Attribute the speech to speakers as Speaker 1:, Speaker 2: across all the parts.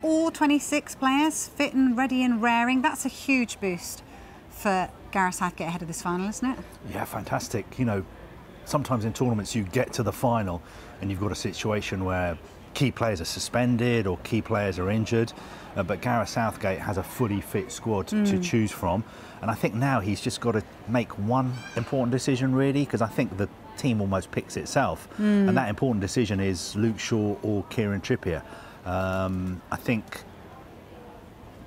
Speaker 1: all 26 players fit and ready and raring. That's a huge boost for Gareth Southgate ahead of this final, isn't it?
Speaker 2: Yeah, fantastic. You know, sometimes in tournaments you get to the final and you've got a situation where key players are suspended or key players are injured, but Gareth Southgate has a fully fit squad to choose from, and I think now he's just got to make one important decision really, because I think the team almost picks itself, and that important decision is Luke Shaw or Kieran Trippier. I think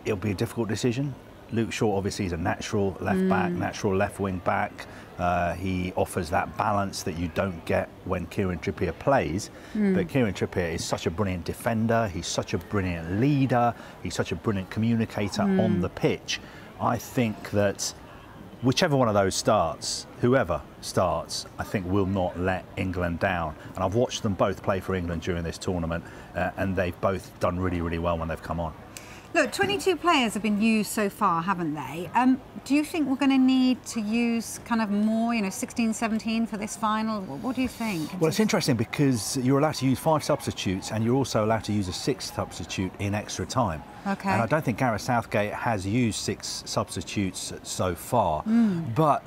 Speaker 2: it'll be a difficult decision. Luke Shaw obviously is a natural left back, natural left wing back. He offers that balance that you don't get when Kieran Trippier plays. But Kieran Trippier is such a brilliant defender, he's such a brilliant leader, he's such a brilliant communicator on the pitch. I think that whichever one of those starts, whoever starts, I think will not let England down. And I've watched them both play for England during this tournament, and they've both done really, really well when they've come on.
Speaker 1: Look, 22 players have been used so far, haven't they? Do you think we're going to need to use kind of more, you know, 16, 17 for this final? What do you think?
Speaker 2: Well, it's interesting because you're allowed to use 5 substitutes and you're also allowed to use a 6th substitute in extra time.
Speaker 1: Okay.
Speaker 2: And I don't think Gareth Southgate has used 6 substitutes so far. But,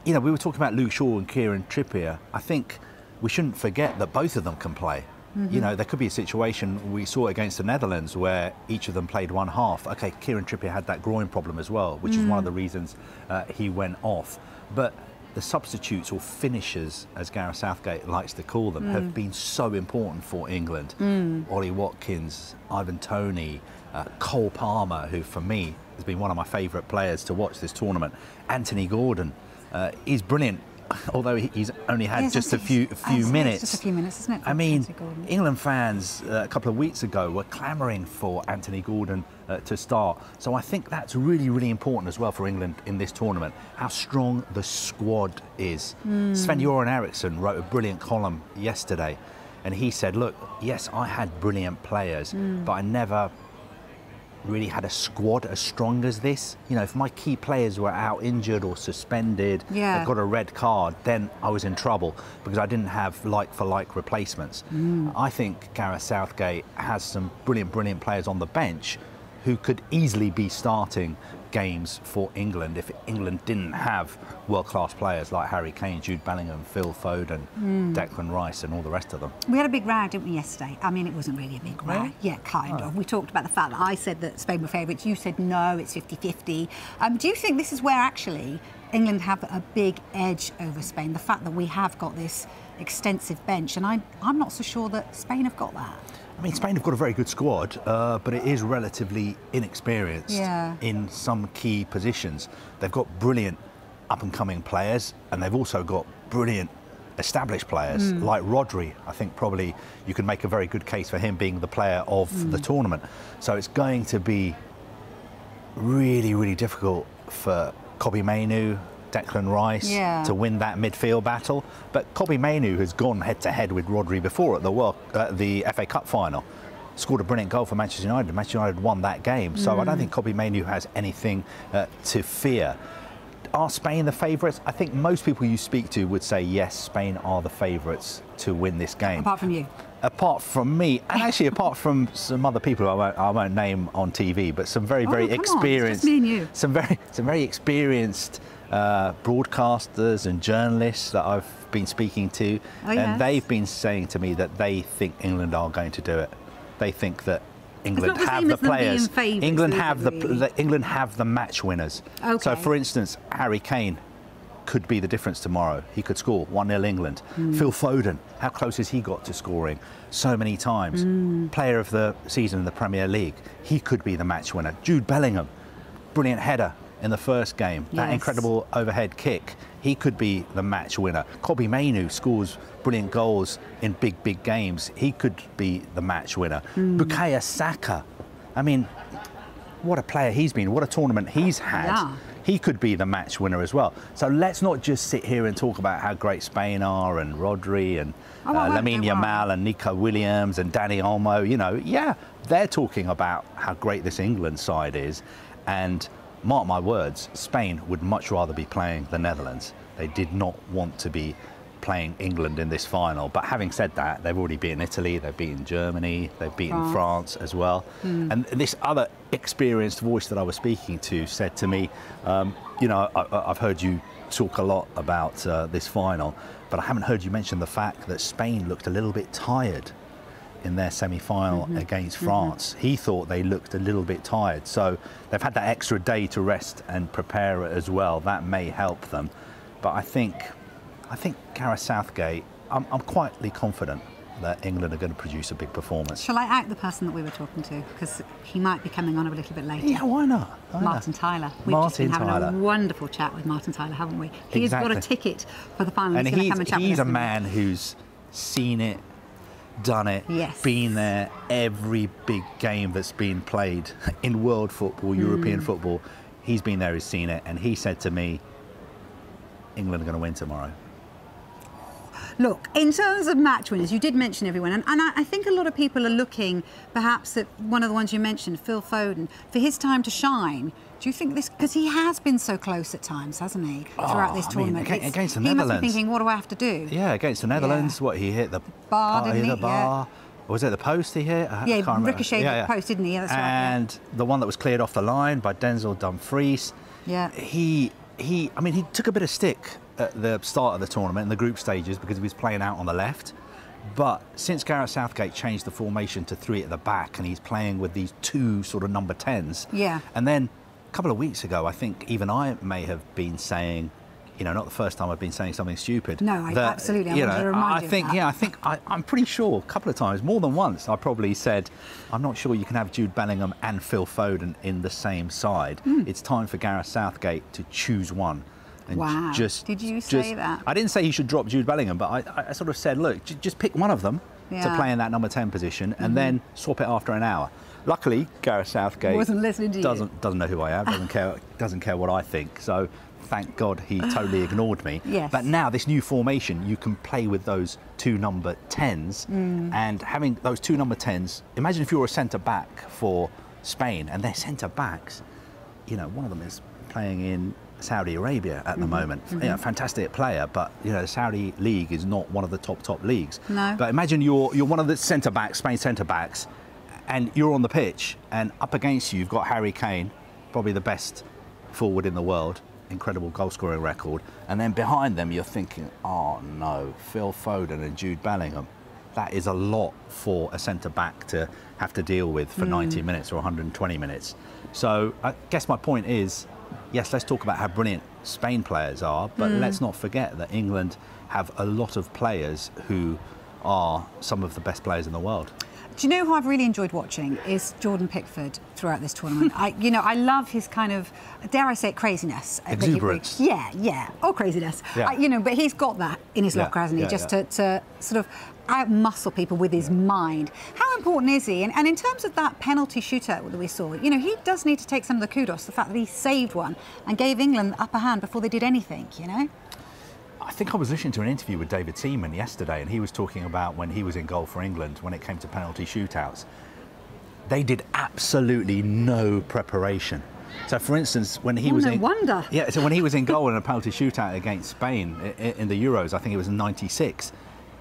Speaker 2: you know, we were talking about Luke Shaw and Kieran Trippier. I think we shouldn't forget that both of them can play. You know, there could be a situation, we saw it against the Netherlands, where each of them played one half. OK, Kieran Trippier had that groin problem as well, which is one of the reasons he went off. But the substitutes, or finishers, as Gareth Southgate likes to call them, have been so important for England. Ollie Watkins, Ivan Toney, Cole Palmer, who for me has been one of my favourite players to watch this tournament. Anthony Gordon is brilliant. Although he's only had just a few minutes.
Speaker 1: It's just a few minutes, isn't it?
Speaker 2: I mean, England fans a couple of weeks ago were clamouring for Anthony Gordon to start. So I think that's really, really important as well for England in this tournament, how strong the squad is. Sven-Göran Eriksson wrote a brilliant column yesterday, and he said, look, yes, I had brilliant players, but I never really had a squad as strong as this. You know, if my key players were out injured or suspended, got a red card, then I was in trouble because I didn't have like-for-like replacements. I think Gareth Southgate has some brilliant, brilliant players on the bench who could easily be starting games for England if England didn't have world-class players like Harry Kane, Jude Bellingham, Phil Foden, Declan Rice and all the rest of them.
Speaker 1: We had a big row, didn't we, yesterday? I mean, it wasn't really a big row.
Speaker 2: Really?
Speaker 1: Yeah, kind of. We talked about the fact that I said that Spain were favourites. You said no, it's 50-50. Do you think this is where actually England have a big edge over Spain, the fact that we have got this extensive bench? And I'm not so sure that Spain have got that.
Speaker 2: I mean, Spain have got a very good squad, but it is relatively inexperienced in some key positions. They've got brilliant up-and-coming players, and they've also got brilliant established players like Rodri. I think probably you can make a very good case for him being the player of the tournament. So it's going to be really, really difficult for Kobbie Mainoo, Declan Rice to win that midfield battle. But Kobbie Mainoo has gone head-to-head with Rodri before at the FA Cup final. Scored a brilliant goal for Manchester United. Manchester United won that game. So I don't think Kobbie Mainoo has anything to fear. Are Spain the favourites? I think most people you speak to would say yes, Spain are the favourites to win this game.
Speaker 1: Apart from you?
Speaker 2: Apart from me, and actually apart from some other people I won't name on TV, but some very experienced,
Speaker 1: on, me and you.
Speaker 2: some very experienced broadcasters and journalists that I've been speaking to, and they've been saying to me that they think England are going to do it. They think that England have the players. England have the match winners. Okay. So, for instance, Harry Kane could be the difference tomorrow. He could score 1-0 England. Phil Foden, how close has he got to scoring? So many times. Player of the season in the Premier League. He could be the match winner. Jude Bellingham, brilliant header in the first game. That incredible overhead kick. He could be the match winner. Kobbie Mainoo scores brilliant goals in big games. He could be the match winner. Bukayo Saka, I mean, what a player he's been, what a tournament he's had. He could be the match winner as well. So let's not just sit here and talk about how great Spain are and Rodri and Lamine Yamal and Nico Williams and Dani Olmo. You know, they're talking about how great this England side is. And mark my words, Spain would much rather be playing the Netherlands. They did not want to be playing England in this final. But having said that, they've already beaten Italy, they've beaten Germany, they've beaten France as well. And this other experienced voice that I was speaking to said to me, you know, I've heard you talk a lot about this final, but I haven't heard you mention the fact that Spain looked a little bit tired in their semi-final against France. He thought they looked a little bit tired, so they've had that extra day to rest and prepare as well. That may help them, but I think Gareth Southgate, I'm quietly confident that England are going to produce a big performance.
Speaker 1: Shall I out the person that we were talking to, because he might be coming on a little bit later?
Speaker 2: Yeah, why not?
Speaker 1: Martin Tyler. We've just been having a wonderful chat with Martin Tyler, haven't we? He's got a ticket for the final.
Speaker 2: And
Speaker 1: he's going to come and chat with us.
Speaker 2: He's a man who's seen it, done it, been there. Every big game that's been played in world football, European football, he's been there, he's seen it, and he said to me, England are going to win tomorrow.
Speaker 1: Look, in terms of match winners, you did mention everyone, and I think a lot of people are looking perhaps at one of the ones you mentioned, Phil Foden, for his time to shine. Do you think this, because he has been so close at times, hasn't he, throughout this tournament?
Speaker 2: Against the
Speaker 1: Netherlands. He must be thinking, what do I have to do?
Speaker 2: Yeah, against the Netherlands, what, he hit the
Speaker 1: bar, didn't he?
Speaker 2: The bar. Or was it the post he hit?
Speaker 1: Yeah, ricocheted the post, didn't he? Yeah, that's right.
Speaker 2: And the one that was cleared off the line by Denzel Dumfries.
Speaker 1: Yeah.
Speaker 2: I mean, he took a bit of stick at the start of the tournament in the group stages because he was playing out on the left. But since Gareth Southgate changed the formation to 3 at the back and he's playing with these 2 sort of number 10s.
Speaker 1: Yeah.
Speaker 2: And then a couple of weeks ago, I think even I may have been saying, you know, not the first time I've been saying something stupid.
Speaker 1: No, absolutely. I wanted to remind you of that.
Speaker 2: I'm pretty sure a couple of times, more than once, I probably said, I'm not sure you can have Jude Bellingham and Phil Foden in the same side. It's time for Gareth Southgate to choose one. And
Speaker 1: wow. Did you say that?
Speaker 2: I didn't say he should drop Jude Bellingham, but I sort of said, look, just pick one of them to play in that number 10 position and then swap it after an hour. Luckily, Gareth Southgate
Speaker 1: wasn't listening to
Speaker 2: doesn't know who I am, doesn't care what I think. So thank God he totally ignored me.
Speaker 1: Yes.
Speaker 2: But now this new formation, you can play with those 2 number 10s, and having those 2 number 10s. Imagine if you're a centre back for Spain, and their centre backs, you know, one of them is playing in Saudi Arabia at the moment. You know, fantastic player, but you know, the Saudi league is not one of the top leagues.
Speaker 1: No.
Speaker 2: But imagine you're one of the centre backs, Spain centre backs, and you're on the pitch, and up against you, you've got Harry Kane, probably the best forward in the world, incredible goal scoring record, and then behind them you're thinking, oh no, Phil Foden and Jude Bellingham. That is a lot for a centre back to have to deal with for 90 minutes or 120 minutes. So I guess my point is, yes, let's talk about how brilliant Spain players are, but let's not forget that England have a lot of players who are some of the best players in the world.
Speaker 1: Do you know who I've really enjoyed watching is Jordan Pickford throughout this tournament. I love his kind of, dare I say it, craziness.
Speaker 2: Exuberance.
Speaker 1: Yeah, or craziness.
Speaker 2: Yeah.
Speaker 1: But he's got that in his locker, hasn't he? To sort of out-muscle people with his mind. How important is he? And in terms of that penalty shootout that we saw, you know, he does need to take some of the kudos, the fact that he saved one and gave England the upper hand before they did anything, you know?
Speaker 2: I think I was listening to an interview with David Seaman yesterday, and he was talking about when he was in goal for England, when it came to penalty shootouts, they did absolutely no preparation. So, for instance, when he was
Speaker 1: no wonder.
Speaker 2: Yeah, so when he was in goal in a penalty shootout against Spain in the Euros, I think it was in '96,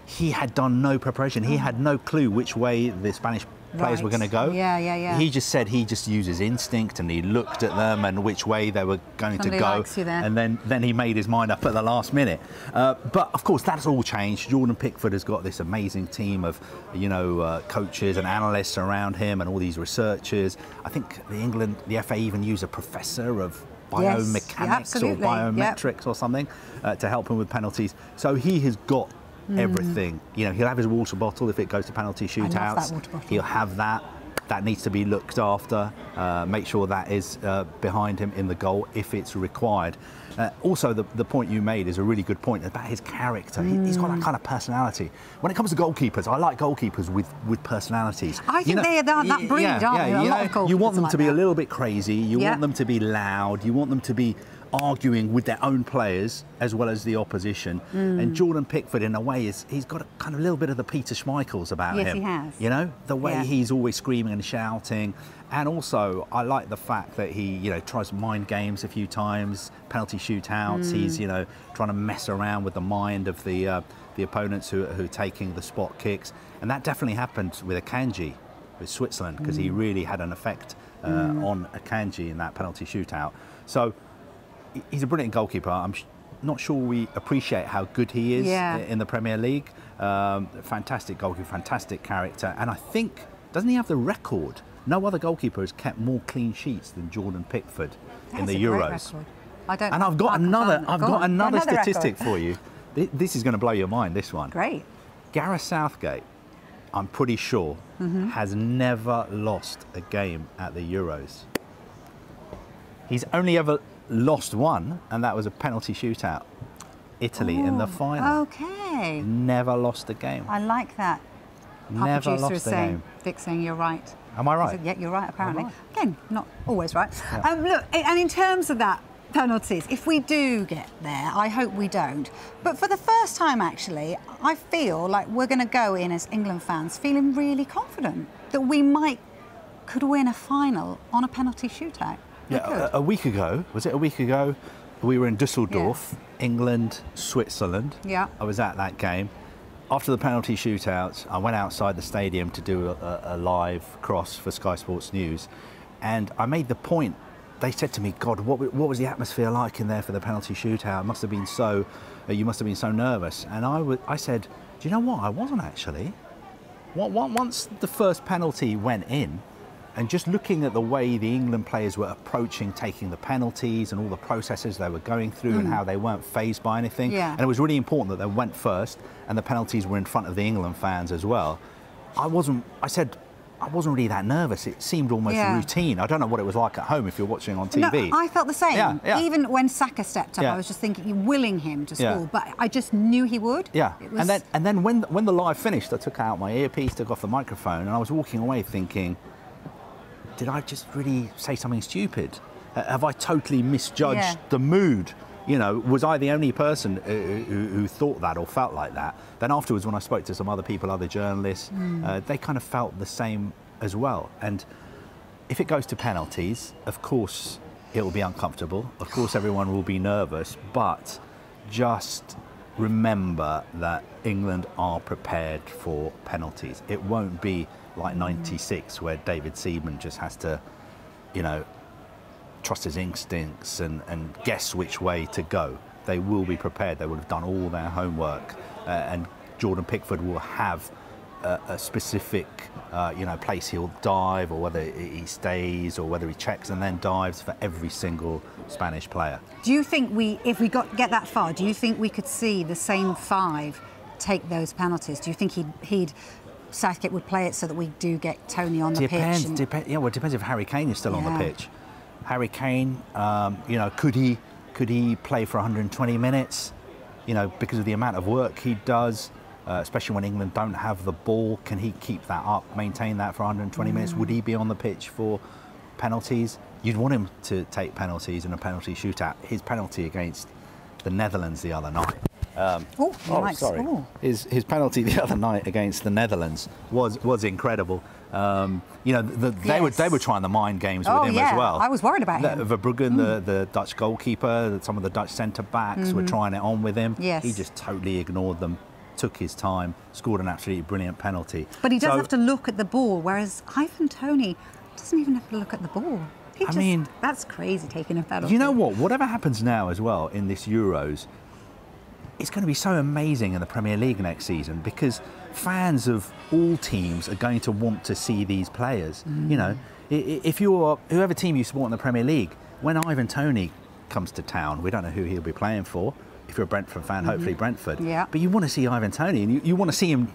Speaker 2: he had done no preparation. He had no clue which way the Spanish players were going to go.
Speaker 1: Yeah.
Speaker 2: He just said he just used his instinct and he looked at them and which way they were going to go. And then he made his mind up at the last minute. But of course, that's all changed. Jordan Pickford has got this amazing team of, you know, coaches and analysts around him and all these researchers. I think the FA even used a professor of biomechanics or biometrics or something to help him with penalties. So he has got everything. You know, he'll have his water bottle if it goes to penalty shootouts.
Speaker 1: I love that water bottle.
Speaker 2: He'll have that. That needs to be looked after. Make sure that is behind him in the goal if it's required. Also, the point you made is a really good point about his character. He's got that kind of personality. When it comes to goalkeepers, I like goalkeepers with personalities.
Speaker 1: I think they are that breed, aren't they? A lot of goalkeepers
Speaker 2: you want them to be
Speaker 1: that.
Speaker 2: a little bit crazy. You want them to be loud. You want them to be arguing with their own players as well as the opposition. And Jordan Pickford, in a way, he's got a kind of little bit of the Peter Schmeichels about him.
Speaker 1: Yes, he has.
Speaker 2: You know, the way he's always screaming and shouting. And also, I like the fact that he, you know, tries mind games a few times, penalty shootouts. He's, you know, trying to mess around with the mind of the opponents who are taking the spot kicks. And that definitely happened with Akanji, with Switzerland, because he really had an effect on Akanji in that penalty shootout. So he's a brilliant goalkeeper. I'm not sure we appreciate how good he is in the Premier League. Fantastic goalkeeper, fantastic character. And I think, doesn't he have the record? No other goalkeeper has kept more clean sheets than Jordan Pickford in the Euros.
Speaker 1: And
Speaker 2: I've got another statistic for you. This is going to blow your mind, this one.
Speaker 1: Great.
Speaker 2: Gareth Southgate, I'm pretty sure, has never lost a game at the Euros. He's only ever lost one, and that was a penalty shootout. Italy in the final.
Speaker 1: Okay.
Speaker 2: Never lost a game.
Speaker 1: I like that.
Speaker 2: Never lost a game.
Speaker 1: Vic saying you're right.
Speaker 2: Am I right?
Speaker 1: Yeah, you're right, apparently.
Speaker 2: Right.
Speaker 1: Again, not always right.
Speaker 2: Yeah.
Speaker 1: Look, and in terms of that, penalties, if we do get there, I hope we don't. But for the first time, actually, I feel like we're going to go in as England fans feeling really confident that we could win a final on a penalty shootout.
Speaker 2: Yeah, a week ago, was it a week ago? We were in Dusseldorf, England, Switzerland.
Speaker 1: Yeah.
Speaker 2: I was at that game. After the penalty shootouts, I went outside the stadium to do a live cross for Sky Sports News, and I made the point. They said to me, "God, what was the atmosphere like in there for the penalty shootout? It must have been so. You must have been so nervous." And I said, "Do you know what? I wasn't actually. Once the first penalty went in, and just looking at the way the England players were approaching taking the penalties and all the processes they were going through and how they weren't fazed by anything, and it was really important that they went first and the penalties were in front of the England fans as well. I wasn't really that nervous. It seemed almost routine. I don't know what it was like at home if you're watching on TV.
Speaker 1: No, I felt the same.
Speaker 2: Yeah.
Speaker 1: Even when Saka stepped up, I was just thinking, you're willing him to score, but I just knew he would.
Speaker 2: Yeah, and then when the live finished, I took out my earpiece, took off the microphone, and I was walking away thinking, did I just really say something stupid? Have I totally misjudged the mood? You know, was I the only person who thought that or felt like that? Then afterwards, when I spoke to some other people, other journalists, they kind of felt the same as well. And if it goes to penalties, of course, it will be uncomfortable. Of course, everyone will be nervous, but just remember that England are prepared for penalties. It won't be like 96, where David Seaman just has to, you know, trust his instincts and guess which way to go. They will be prepared. They will have done all their homework, and Jordan Pickford will have a specific, you know, place he'll dive, or whether he stays, or whether he checks and then dives for every single Spanish player.
Speaker 1: Do you think if we get that far, do you think we could see the same five take those penalties? Do you think Southgate would play it so that we do get Tony on the pitch?
Speaker 2: Yeah, well, it depends if Harry Kane is still on the pitch. Harry Kane, you know, could he play for 120 minutes? You know, because of the amount of work he does, especially when England don't have the ball, can he keep that up, maintain that for 120 minutes? Would he be on the pitch for penalties? You'd want him to take penalties in a penalty shootout. His penalty against the Netherlands the other night.
Speaker 1: Sorry.
Speaker 2: His penalty the other night against the Netherlands was incredible. You know, they were trying the mind games with him as well.
Speaker 1: I was worried about him.
Speaker 2: Verbruggen, the Dutch goalkeeper, some of the Dutch centre backs were trying it on with him.
Speaker 1: Yes.
Speaker 2: He just totally ignored them, took his time, scored an absolutely brilliant penalty.
Speaker 1: But he does have to look at the ball, whereas Ivan Toney doesn't even have to look at the ball. I mean, that's crazy, taking a penalty.
Speaker 2: You know what? Whatever happens now as well in this Euros, it's going to be so amazing in the Premier League next season, because fans of all teams are going to want to see these players. You know, if you're whoever team you support in the Premier League, when Ivan Toney comes to town, we don't know who he'll be playing for. If you're a Brentford fan, hopefully Brentford. Yeah. But you want to see Ivan Toney, and you want to see him.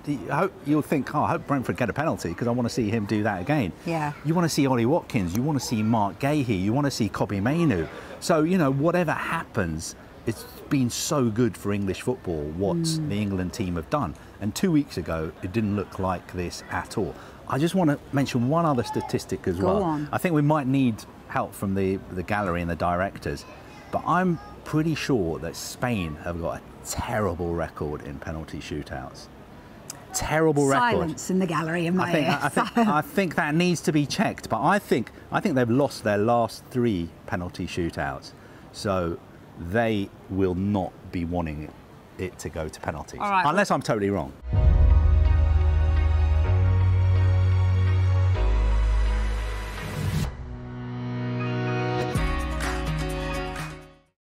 Speaker 2: You'll think, I hope Brentford get a penalty, because I want to see him do that again.
Speaker 1: Yeah.
Speaker 2: You want to see Ollie Watkins. You want to see Mark Gahey. You want to see Kobbie Mainoo. So, you know, whatever happens, it's been so good for English football what the England team have done. And 2 weeks ago, it didn't look like this at all. I just want to mention one other statistic as well.
Speaker 1: Go on.
Speaker 2: I think we might need help from the gallery and the directors. But I'm pretty sure that Spain have got a terrible record in penalty shootouts. Terrible record.
Speaker 1: Silence in the gallery in my
Speaker 2: ear.
Speaker 1: ear.
Speaker 2: I think that needs to be checked. But I think they've lost their last 3 penalty shootouts, so they will not be wanting it to go to penalties, unless I'm totally wrong.